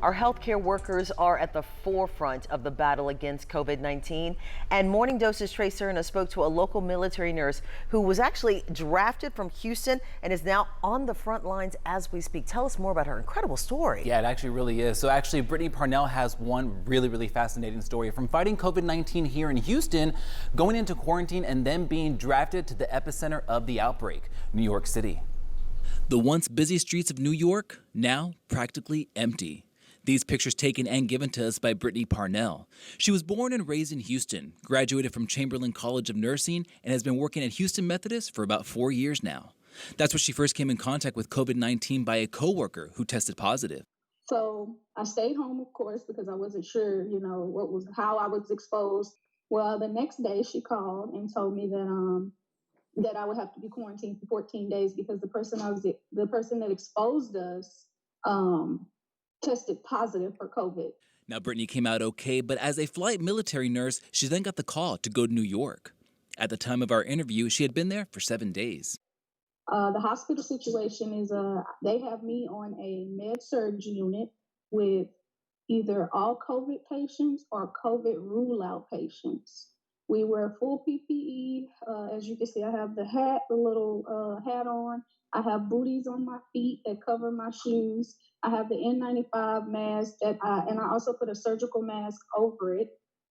Our healthcare workers are at the forefront of the battle against COVID-19. And Morning Dose's Trey Serna spoke to a local military nurse who was actually drafted from Houston and is now on the front lines as we speak. Tell us more about her incredible story. Yeah, it actually really is. So actually, Brittney Parnell has one really fascinating story from fighting COVID-19 here in Houston, going into quarantine, and then being drafted to the epicenter of the outbreak, New York City. The once busy streets of New York, now practically empty. These pictures taken and given to us by Brittney Parnell. She was born and raised in Houston, graduated from Chamberlain College of Nursing, and has been working at Houston Methodist for about 4 years now. That's when she first came in contact with COVID-19 by a coworker who tested positive. So I stayed home, of course, because I wasn't sure, how I was exposed. Well, the next day she called and told me that I would have to be quarantined for 14 days because the person that exposed us tested positive for COVID. Now, Brittney came out okay, but as a flight military nurse, she then got the call to go to New York. At the time of our interview, she had been there for 7 days. The hospital situation is they have me on a med-surg unit with either all COVID patients or COVID rule-out patients. We wear full PPE. As you can see, I have the little hat on. I have booties on my feet that cover my shoes. I have the N95 mask and I also put a surgical mask over it.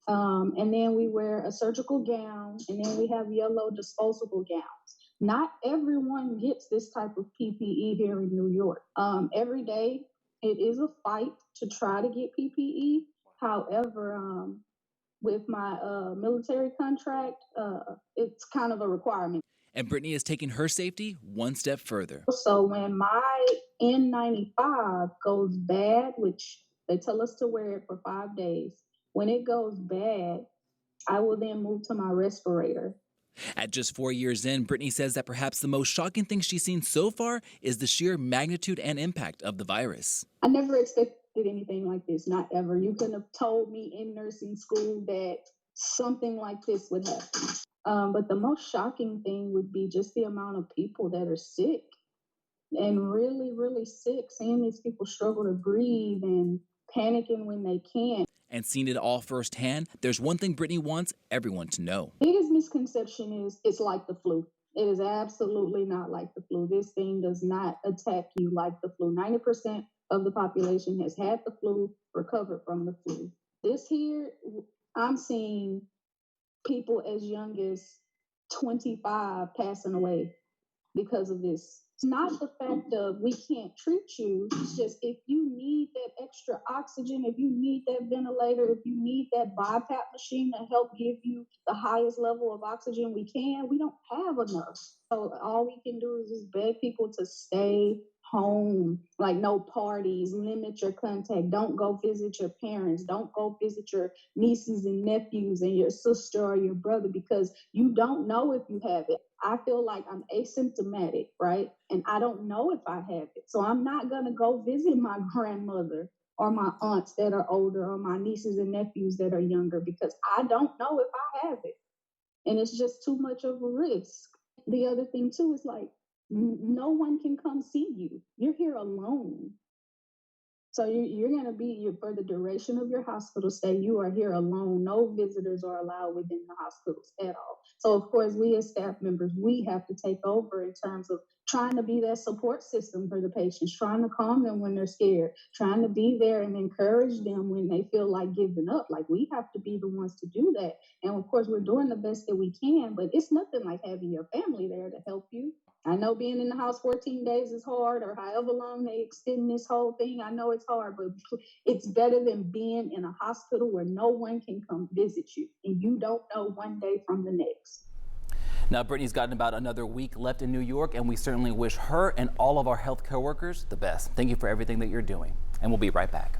And then we wear a surgical gown, and then we have yellow disposable gowns. Not everyone gets this type of PPE here in New York. Every day, it is a fight to try to get PPE. However, with my military contract, it's kind of a requirement. And Brittney is taking her safety one step further. So when my N95 goes bad, which they tell us to wear it for 5 days, when it goes bad, I will then move to my respirator. At just 4 years in, Brittney says that perhaps the most shocking thing she's seen so far is the sheer magnitude and impact of the virus. I never expected anything like this, not ever. You couldn't have told me in nursing school that something like this would happen. But the most shocking thing would be just the amount of people that are sick and really sick, seeing these people struggle to breathe and panicking when they can't. And seeing it all firsthand, there's one thing Brittney wants everyone to know. The biggest misconception is it's like the flu. It is absolutely not like the flu. This thing does not attack you like the flu. 90% of the population has had the flu, recovered from the flu. This here, I'm seeing people as young as 25 passing away because of this. It's not the fact of we can't treat you. It's just if you need that extra oxygen, if you need that ventilator, if you need that BiPAP machine to help give you the highest level of oxygen we don't have enough. So all we can do is just beg people to stay home, like no parties, limit your contact, don't go visit your parents, don't go visit your nieces and nephews and your sister or your brother because you don't know if you have it. I feel like I'm asymptomatic, right? And I don't know if I have it. So I'm not going to go visit my grandmother or my aunts that are older or my nieces and nephews that are younger because I don't know if I have it. And it's just too much of a risk. The other thing too is like, no one can come see you. You're here alone. So you're going to be for the duration of your hospital stay, you are here alone. No visitors are allowed within the hospitals at all. So, of course, we as staff members, we have to take over in terms of trying to be that support system for the patients, trying to calm them when they're scared, trying to be there and encourage them when they feel like giving up. Like, we have to be the ones to do that. And, of course, we're doing the best that we can, but it's nothing like having your family there to help you. I know being in the house 14 days is hard, or however long they extend this whole thing. I know it's hard, but it's better than being in a hospital where no one can come visit you and you don't know one day from the next. Now, Brittney's gotten about another week left in New York, and we certainly wish her and all of our healthcare workers the best. Thank you for everything that you're doing, and we'll be right back.